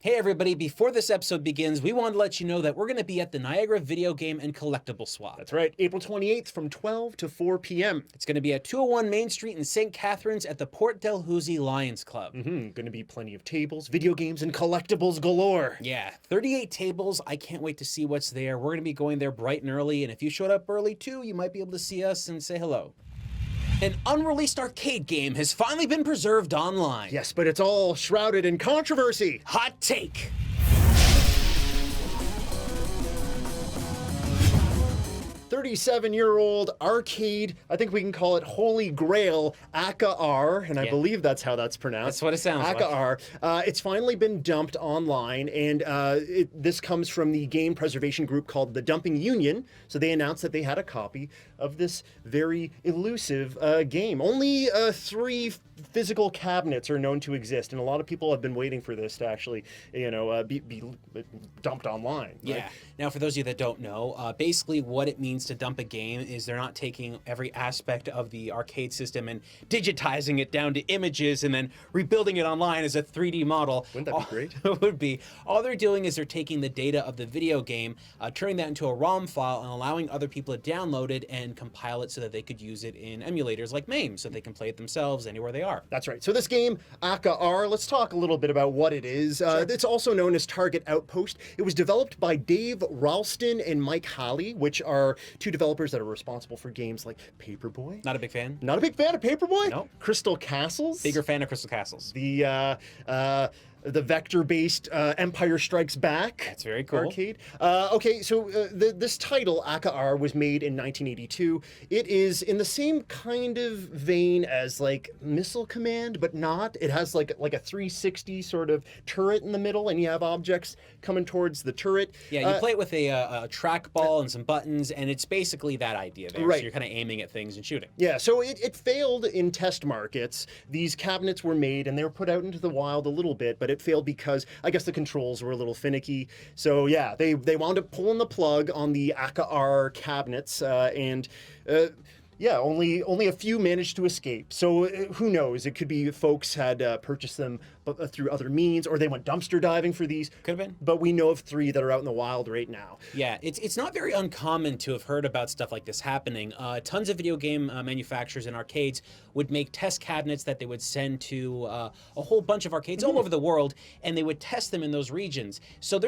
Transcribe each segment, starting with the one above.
Hey everybody, before this episode begins, we wanted to let you know that we're going to be at the Niagara Video Game and Collectible Swap. That's right, April 28th from 12 to 4 p.m. It's going to be at 201 Main Street in St. Catharines at the Port Dalhousie Lions Club. Going to be plenty of tables, video games, and collectibles galore. Yeah, 38 tables. I can't wait to see what's there. We're going to be going there bright and early, and if you showed up early too, you might be able to see us and say hello. An unreleased arcade game has finally been preserved online. Yes, but it's all shrouded in controversy. Hot take. 37-year-old arcade, I think we can call it Holy Grail, Akka Arrh, and I believe that's how that's pronounced. That's what it sounds like. Akka Arrh. It's finally been dumped online, and this comes from the game preservation group called the Dumping Union. So they announced that they had a copy of this very elusive game. Only 3 physical cabinets are known to exist, and a lot of people have been waiting for this to actually, be dumped online. Yeah. Right? Now, for those of you that don't know, basically what it means to dump a game is they're not taking every aspect of the arcade system and digitizing it down to images and then rebuilding it online as a 3D model. Wouldn't that be great? It would be. All they're doing is they're taking the data of the video game, turning that into a ROM file and allowing other people to download it and compile it so that they could use it in emulators like MAME, so they can play it themselves anywhere they are. That's right. So this game, Akka Arrh, let's talk a little bit about what it is. Sure. It's also known as Target Outpost. It was developed by Dave Ralston and Mike Halley, which are 2 developers that are responsible for games like Paperboy. Not a big fan. Not a big fan of Paperboy? Nope. Crystal Castles. Bigger fan of Crystal Castles. The vector-based Empire Strikes Back. That's very cool. Arcade. Okay, so this title, Akka Arrh, was made in 1982. It is in the same kind of vein as like Missile Command, but not. It has like a 360 sort of turret in the middle, and you have objects coming towards the turret. Yeah, you play it with a trackball and some buttons, and it's basically that idea there. Right. So you're kind of aiming at things and shooting. Yeah, so it failed in test markets. These cabinets were made, and they were put out into the wild a little bit, but it failed because I guess the controls were a little finicky. So yeah, they wound up pulling the plug on the Akka Arrh cabinets, yeah, only a few managed to escape. So who knows? It could be folks had purchased them through other means, or they went dumpster diving for these. Could have been. But we know of 3 that are out in the wild right now. Yeah, it's not very uncommon to have heard about stuff like this happening. Tons of video game manufacturers and arcades would make test cabinets that they would send to a whole bunch of arcades all over the world, and they would test them in those regions. So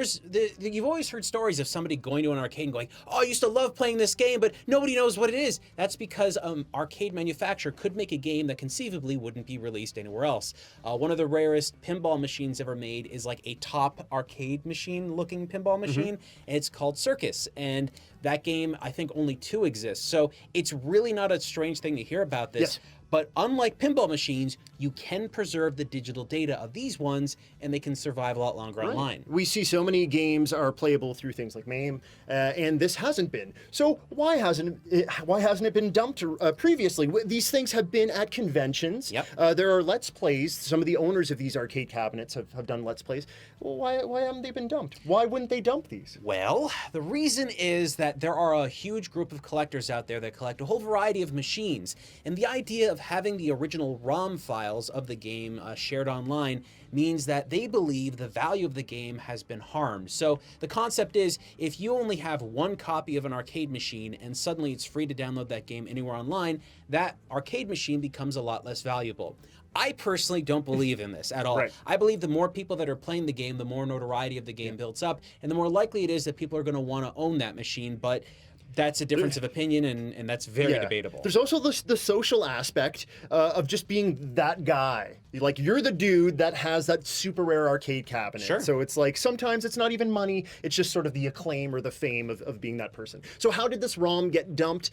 you've always heard stories of somebody going to an arcade and going, "Oh, I used to love playing this game, but nobody knows what it is." That's because arcade manufacturer could make a game that conceivably wouldn't be released anywhere else. One of the rarest pinball machines ever made is like a top arcade machine looking pinball machine, and it's called Circus, and that game, I think only 2 exist. So it's really not a strange thing to hear about this. Yeah. But unlike pinball machines, you can preserve the digital data of these ones, and they can survive a lot longer online. We see so many games are playable through things like MAME, and this hasn't been. So why hasn't it been dumped previously? These things have been at conventions. Yep. There are Let's Plays. Some of the owners of these arcade cabinets have done Let's Plays. Well, why haven't they been dumped? Why wouldn't they dump these? Well, the reason is that there are a huge group of collectors out there that collect a whole variety of machines, and the idea of having the original ROM files of the game shared online means that they believe the value of the game has been harmed. So the concept is, if you only have 1 copy of an arcade machine and suddenly it's free to download that game anywhere online, that arcade machine becomes a lot less valuable. I personally don't believe in this at all. Right. I believe the more people that are playing the game, the more notoriety of the game builds up, and the more likely it is that people are going to want to own that machine. But that's a difference of opinion, and that's very debatable. There's also the social aspect of just being that guy. Like, you're the dude that has that super rare arcade cabinet. Sure. So it's like, sometimes it's not even money, it's just sort of the acclaim or the fame of being that person. So how did this ROM get dumped?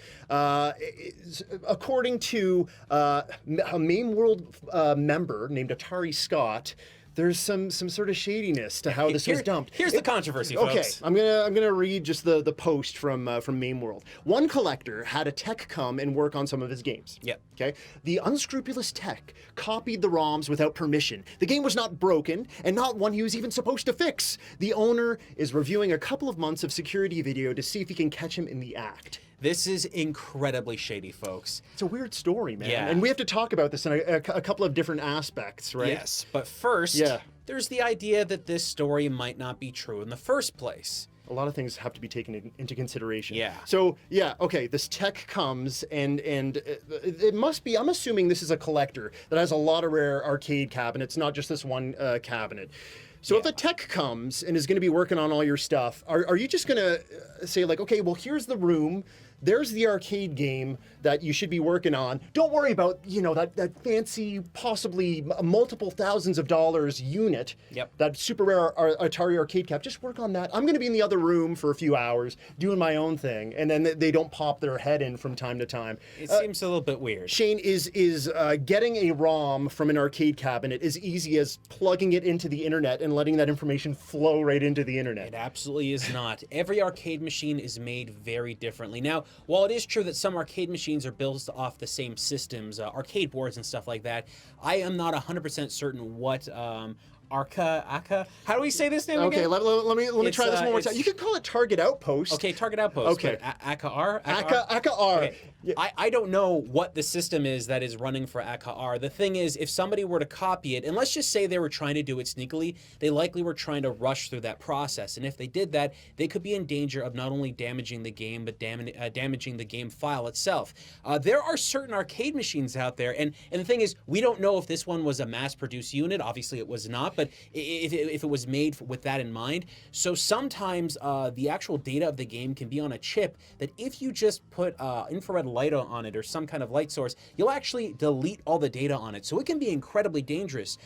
According to a MAME World member named Atari Scott, there's some sort of shadiness to how this was dumped. Here's the controversy, folks. Okay, I'm gonna read just the post from MAME World. One collector had a tech come and work on some of his games. Yep. Okay. The unscrupulous tech copied the ROMs without permission. The game was not broken, and not one he was even supposed to fix. The owner is reviewing a couple of months of security video to see if he can catch him in the act. This is incredibly shady, folks. It's a weird story, man. Yeah. And we have to talk about this in a couple of different aspects, right? Yes, but first, there's the idea that this story might not be true in the first place. A lot of things have to be taken into consideration. Yeah. So yeah, okay, this tech comes and it must be, I'm assuming this is a collector that has a lot of rare arcade cabinets, not just this one cabinet. So if the tech comes and is going to be working on all your stuff, are you just going to say like, okay, well, here's the room, there's the arcade game that you should be working on. Don't worry about, you know, that fancy, possibly multiple thousands of dollars unit, that super rare Atari arcade cap. Just work on that. I'm going to be in the other room for a few hours doing my own thing, and then they don't pop their head in from time to time. It seems a little bit weird. Shane, is getting a ROM from an arcade cabinet as easy as plugging it into the internet and letting that information flow right into the internet? It absolutely is not. Every arcade machine is made very differently. Now, while it is true that some arcade machines are built off the same systems, arcade boards and stuff like that, I am not 100% certain what Akka, how do we say this name again? Okay, let me try this one more time. You could call it Target Outpost. Okay, Target Outpost. Okay. Akka Arrh? Akka Arrh. Okay. Yeah. I don't know what the system is that is running for Akka Arrh. The thing is, if somebody were to copy it, and let's just say they were trying to do it sneakily, they likely were trying to rush through that process. And if they did that, they could be in danger of not only damaging the game, but damaging the game file itself. There are certain arcade machines out there, and the thing is, we don't know if this one was a mass-produced unit. Obviously, it was not, but if it was made with that in mind. So sometimes the actual data of the game can be on a chip that if you just put infrared light on it or some kind of light source, you'll actually delete all the data on it. So it can be incredibly dangerous.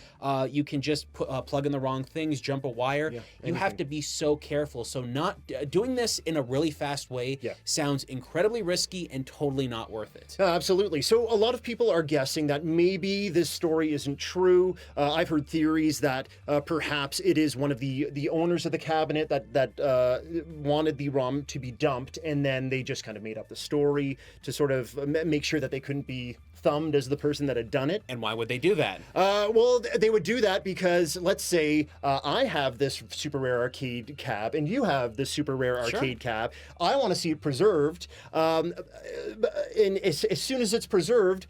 You can just plug in the wrong things, jump a wire. You have to be so careful. So not doing this in a really fast way sounds incredibly risky and totally not worth it. Absolutely. So a lot of people are guessing that maybe this story isn't true. I've heard theories that perhaps it is one of the owners of the cabinet that wanted the ROM to be dumped, and then they just kind of made up the story to sort of make sure that they couldn't be thumbed as the person that had done it. And why would they do that? Well, they would do that because, let's say, I have this super rare arcade cab, and you have this super rare arcade cab. I want to see it preserved, and as soon as it's preserved,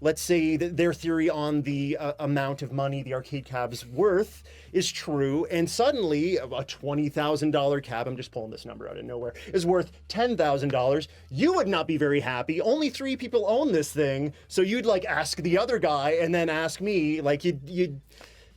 let's say that their theory on the amount of money the arcade cab's worth is true, and suddenly a $20,000 cab, I'm just pulling this number out of nowhere, is worth $10,000. You would not be very happy. Only 3 people own this thing, so you'd like ask the other guy and then ask me, like you'd be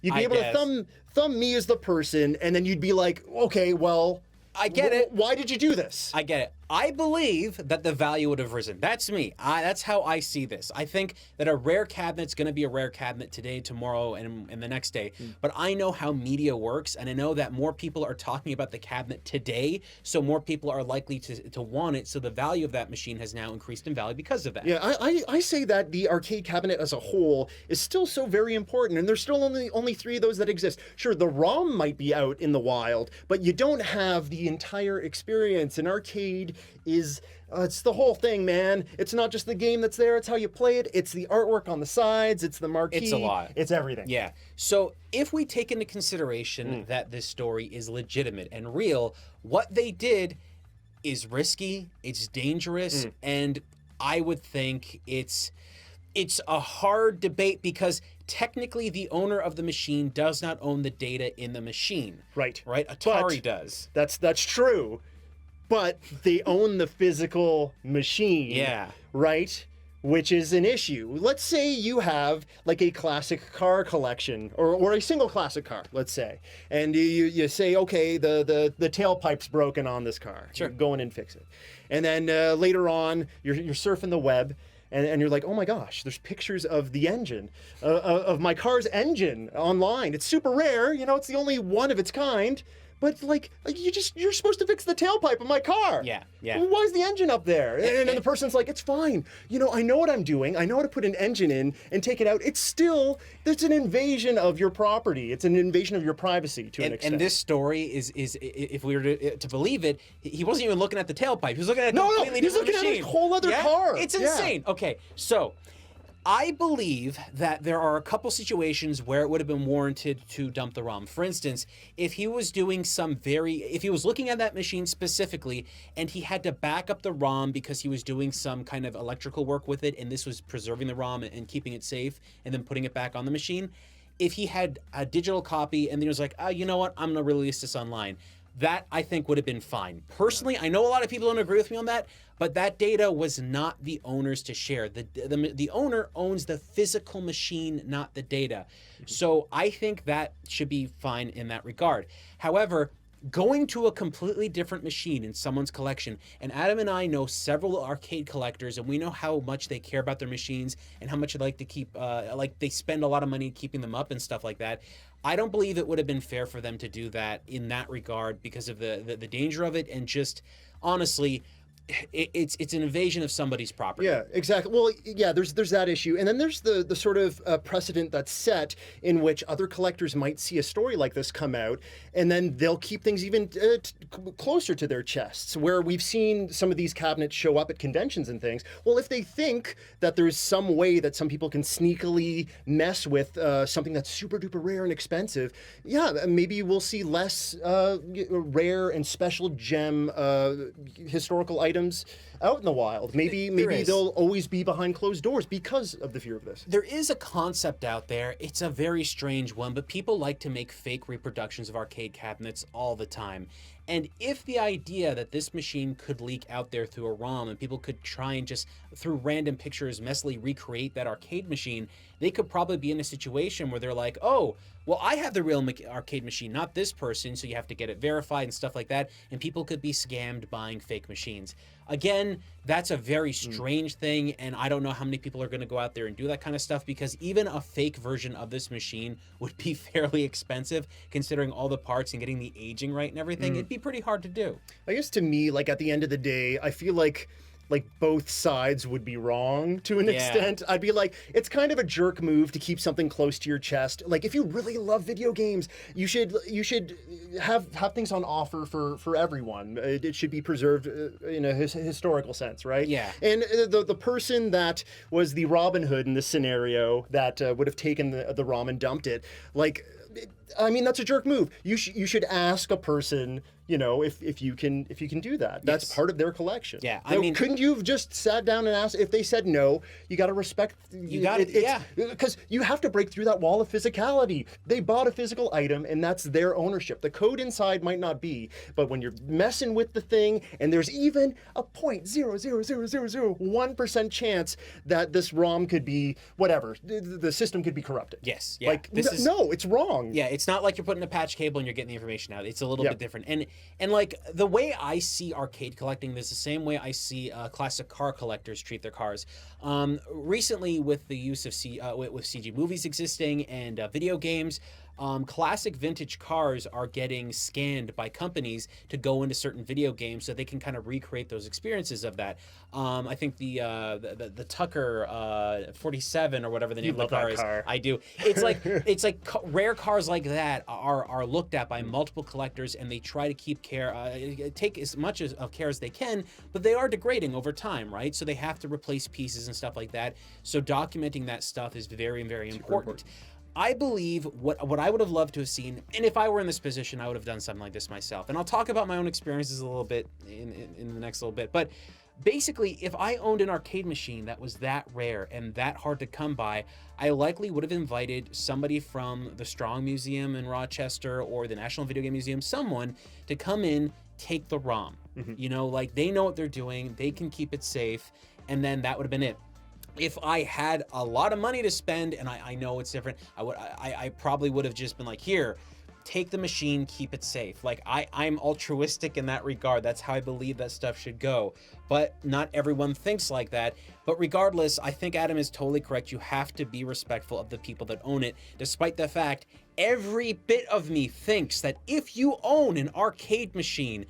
able to thumb me as the person, and then you'd be like, okay, well, I get it. Why did you do this? I get it. I believe that the value would have risen. That's me. That's how I see this. I think that a rare cabinet's going to be a rare cabinet today, tomorrow, and the next day. But I know how media works, and I know that more people are talking about the cabinet today, so more people are likely to want it. So the value of that machine has now increased in value because of that. Yeah, I say that the arcade cabinet as a whole is still so very important, and there's still only 3 of those that exist. Sure, the ROM might be out in the wild, but you don't have the entire experience. An arcade is it's the whole thing, man. It's not just the game that's there, it's how you play it, it's the artwork on the sides, it's the marquee. It's a lot. It's everything. Yeah. So if we take into consideration that this story is legitimate and real, what they did is risky, it's dangerous, and I would think it's a hard debate because technically the owner of the machine does not own the data in the machine. Right. Atari does. That's true. But they own the physical machine. Yeah. Right? Which is an issue. Let's say you have like a classic car collection or a single classic car, let's say. And you say, okay, the tailpipe's broken on this car. Sure. Go in and fix it. And then later on, you're surfing the web. And you're like, oh my gosh, there's pictures of the engine, of my car's engine online. It's super rare, you know, it's the only one of its kind. But like you're supposed to fix the tailpipe of my car. Yeah. Why is the engine up there? And then the person's like, it's fine. You know, I know what I'm doing. I know how to put an engine in and take it out. It's an invasion of your property. It's an invasion of your privacy to an extent. And this story is if we were to believe it, he wasn't even looking at the tailpipe. He was looking at a completely different machine. He's looking at a whole other car. It's insane. Yeah. Okay, so I believe that there are a couple situations where it would have been warranted to dump the ROM. For instance, if he was doing if he was looking at that machine specifically and he had to back up the ROM because he was doing some kind of electrical work with it and this was preserving the ROM and keeping it safe and then putting it back on the machine, if he had a digital copy and then he was like, oh, you know what, I'm gonna release this online, that I think would have been fine. Personally, I know a lot of people don't agree with me on that, but that data was not the owner's to share. The owner owns the physical machine, not the data. So I think that should be fine in that regard. However, going to a completely different machine in someone's collection, and Adam and I know several arcade collectors, and we know how much they care about their machines and how much they like to keep, like they spend a lot of money keeping them up and stuff like that. I don't believe it would have been fair for them to do that in that regard because of the danger of it, and just honestly, it's an invasion of somebody's property. Yeah, exactly. Well, yeah, there's that issue, and then there's the sort of precedent that's set in which other collectors might see a story like this come out, and then they'll keep things even closer to their chests. Where we've seen some of these cabinets show up at conventions and things. Well, if they think that there's some way that some people can sneakily mess with something that's super duper rare and expensive, yeah, maybe we'll see less rare and special gem historical items out in the wild. Maybe they'll always be behind closed doors because of the fear of this. There is a concept out there. It's a very strange one, but people like to make fake reproductions of arcade cabinets all the time. And if the idea that this machine could leak out there through a ROM and people could try and just, through random pictures, messily recreate that arcade machine, they could probably be in a situation where they're like, oh, well, I have the real arcade machine, not this person, so you have to get it verified and stuff like that, and people could be scammed buying fake machines. Again, that's a very strange thing, and I don't know how many people are going to go out there and do that kind of stuff, because even a fake version of this machine would be fairly expensive, considering all the parts and getting the aging right and everything. It'd be pretty hard to do. I guess to me, like, at the end of the day, I feel like both sides would be wrong to an extent. I'd be like, it's kind of a jerk move to keep something close to your chest. Like, if you really love video games, you should have things on offer for everyone. It should be preserved in a historical sense, right? Yeah. And the person that was the Robin Hood in this scenario that would have taken the ROM and dumped it, like, I mean, that's a jerk move. You should ask a person, you know, if you can do that. That's part of their collection. Yeah, I mean, couldn't you have just sat down and asked? If they said no, you got to respect. You got it. Yeah, because you have to break through that wall of physicality. They bought a physical item, and that's their ownership. The code inside might not be, but when you're messing with the thing, and there's even a 0.00001% chance that this ROM could be whatever, the system could be corrupted. Yes. Yeah. Like no, it's wrong. Yeah, it's not like you're putting a patch cable and you're getting the information out. It's a little bit different. And like the way I see arcade collecting, there's the same way I see classic car collectors treat their cars. Recently, with the use of with CG movies existing and video games, classic vintage cars are getting scanned by companies to go into certain video games so they can kind of recreate those experiences of that. I think the Tucker 47 or whatever the name of the car is. I do. It's like rare cars like that are looked at by multiple collectors, and they try to keep care, take as much of care as they can, but they are degrading over time, right? So they have to replace pieces and stuff like that. So documenting that stuff is very, very important. I believe what I would have loved to have seen, and if I were in this position, I would have done something like this myself. And I'll talk about my own experiences a little bit in the next little bit. But basically, if I owned an arcade machine that was that rare and that hard to come by, I likely would have invited somebody from the Strong Museum in Rochester or the National Video Game Museum, someone to come in, take the ROM. You know, like, they know what they're doing, they can keep it safe, and then that would have been it. If I had a lot of money to spend, and I know it's different, I probably would have just been like, here, take the machine, keep it safe. Like, I'm altruistic in that regard. That's how I believe that stuff should go. But not everyone thinks like that. But regardless, I think Adam is totally correct. You have to be respectful of the people that own it, despite the fact every bit of me thinks that if you own an arcade machine,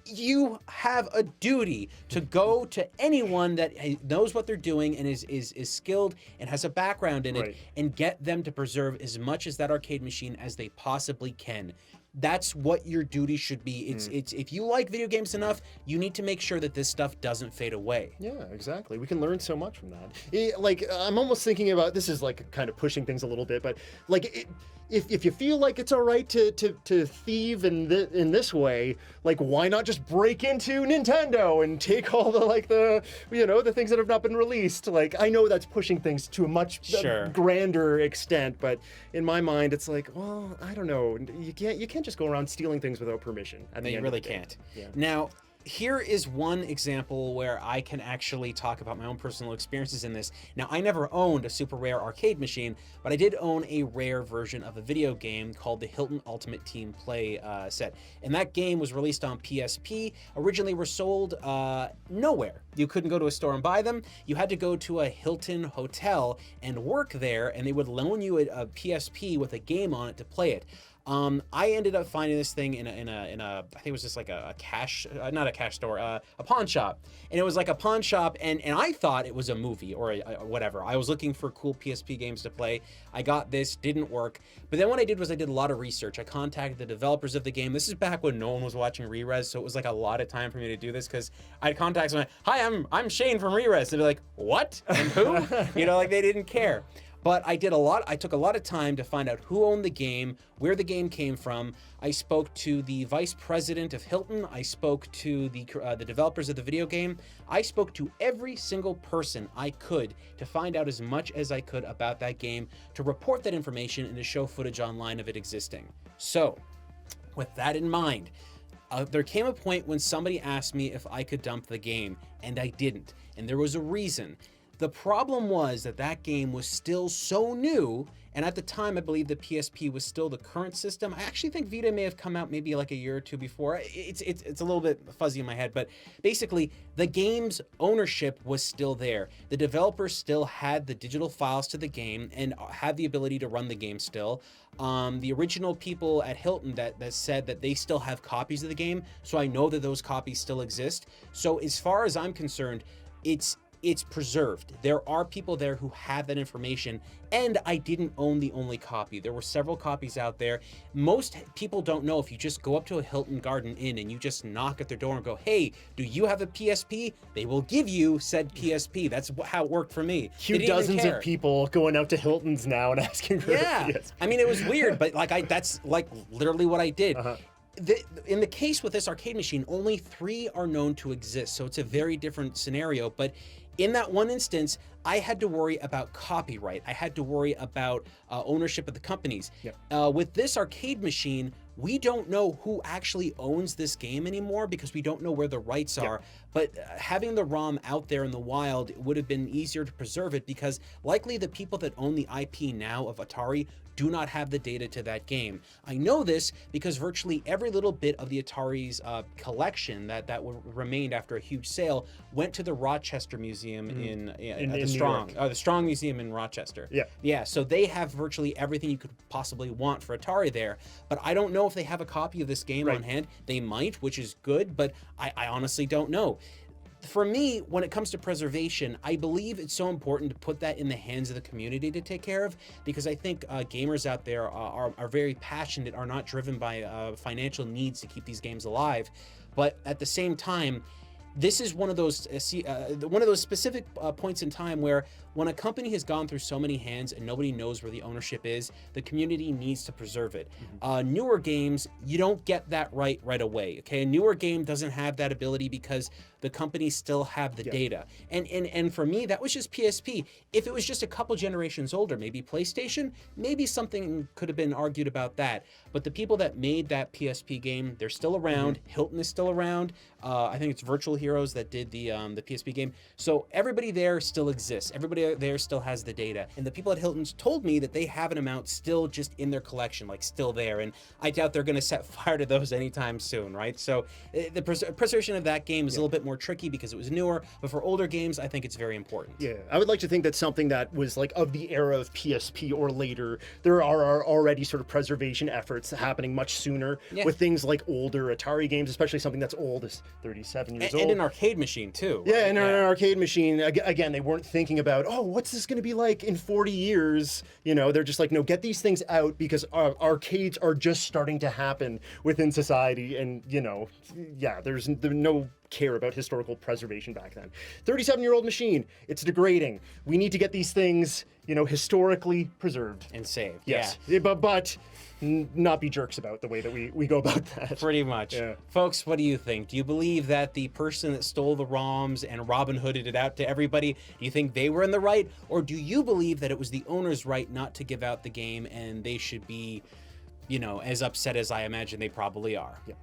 you have a duty to go to anyone that knows what they're doing and is skilled and has a background in it, and get them to preserve as much as that arcade machine as they possibly can. That's what your duty should be. It's if you like video games enough, you need to make sure that this stuff doesn't fade away. Yeah, exactly. We can learn so much from that. Like, I'm almost thinking about, this is like kind of pushing things a little bit, but like, if you feel like it's all right to thieve in this way, like why not just break into Nintendo and take all the things that have not been released? Like I know that's pushing things to a much grander extent, but in my mind it's like, well, I don't know. You can't just go around stealing things without permission. No, you really can't. Yeah. Now, here is one example where I can actually talk about my own personal experiences in this. Now, I never owned a super rare arcade machine, but I did own a rare version of a video game called the Hilton Ultimate Team Play set. And that game was released on PSP. Originally were sold nowhere. You couldn't go to a store and buy them. You had to go to a Hilton hotel and work there, and they would loan you a PSP with a game on it to play it. I ended up finding this thing in a I think it was just like a cash, not a cash store, a pawn shop. And it was like a pawn shop, and I thought it was a movie or whatever. I was looking for cool PSP games to play. I got this, didn't work. But then what I did was I did a lot of research. I contacted the developers of the game. This is back when no one was watching Rerez, so it was like a lot of time for me to do this because I'd contact someone, hi, I'm Shane from Rerez. They'd be like, what? And who? Like they didn't care. But I took a lot of time to find out who owned the game, where the game came from. I spoke to the vice president of Hilton. I spoke to the developers of the video game. I spoke to every single person I could to find out as much as I could about that game, to report that information and to show footage online of it existing. So, with that in mind, there came a point when somebody asked me if I could dump the game, and I didn't. And there was a reason. The problem was that game was still so new, and at the time I believe the PSP was still the current system. I actually think Vita may have come out maybe like a year or two before. It's a little bit fuzzy in my head, but basically the game's ownership was still there. The developers still had the digital files to the game and had the ability to run the game still. The original people at Hilton that said that they still have copies of the game, so I know that those copies still exist. So as far as I'm concerned, it's preserved. There are people there who have that information, and I didn't own the only copy. There were several copies out there. Most people don't know, if you just go up to a Hilton Garden Inn and you just knock at their door and go, hey, do you have a PSP? They will give you said PSP. That's how it worked for me. Dozens of people going out to Hilton's now and asking for a PSP. I mean, it was weird, but that's like literally what I did. In the case with this arcade machine, only 3 are known to exist, so it's a very different scenario. But in that one instance, I had to worry about copyright. I had to worry about ownership of the companies. With this arcade machine, we don't know who actually owns this game anymore because we don't know where the rights are. But having the ROM out there in the wild would have been easier to preserve it, because likely the people that own the IP now of Atari do not have the data to that game. I know this because virtually every little bit of the Atari's collection that remained after a huge sale went to the Rochester Museum in the Strong Museum in Rochester. Yeah, so they have virtually everything you could possibly want for Atari there. But I don't know if they have a copy of this game on hand. They might, which is good, but I honestly don't know. For me, when it comes to preservation, I believe it's so important to put that in the hands of the community to take care of, because I think gamers out there are very passionate, are not driven by financial needs to keep these games alive. But at the same time, this is one of those specific points in time where when a company has gone through so many hands and nobody knows where the ownership is, the community needs to preserve it. Newer games, you don't get that right away. Okay, a newer game doesn't have that ability because the companies still have the data. And for me, that was just PSP. If it was just a couple generations older, maybe PlayStation, maybe something could have been argued about that. But the people that made that PSP game, they're still around. Hilton is still around. I think it's Virtual Heroes that did the PSP game. So everybody there still exists. Everybody there still has the data. And the people at Hilton's told me that they have an amount still just in their collection, like still there. And I doubt they're going to set fire to those anytime soon, right? So the preservation of that game is a little bit more tricky because it was newer. But for older games, I think it's very important. Yeah, I would like to think that something that was like of the era of PSP or later, there are already sort of preservation efforts happening much sooner with things like older Atari games, especially something that's old, as 37 years old. And an arcade machine too. Yeah, and an arcade machine, again, they weren't thinking about, oh, what's this going to be like in 40 years? You know, they're just like, no, get these things out because arcades are just starting to happen within society. And, you know, yeah, there's no care about historical preservation back then. 37-year-old machine, it's degrading. We need to get these things, historically preserved. And saved. Yes, Yeah. but not be jerks about the way that we go about that. Pretty much. Yeah. Folks, what do you think? Do you believe that the person that stole the ROMs and Robin Hooded it out to everybody, do you think they were in the right? Or do you believe that it was the owner's right not to give out the game and they should be, as upset as I imagine they probably are? Yeah.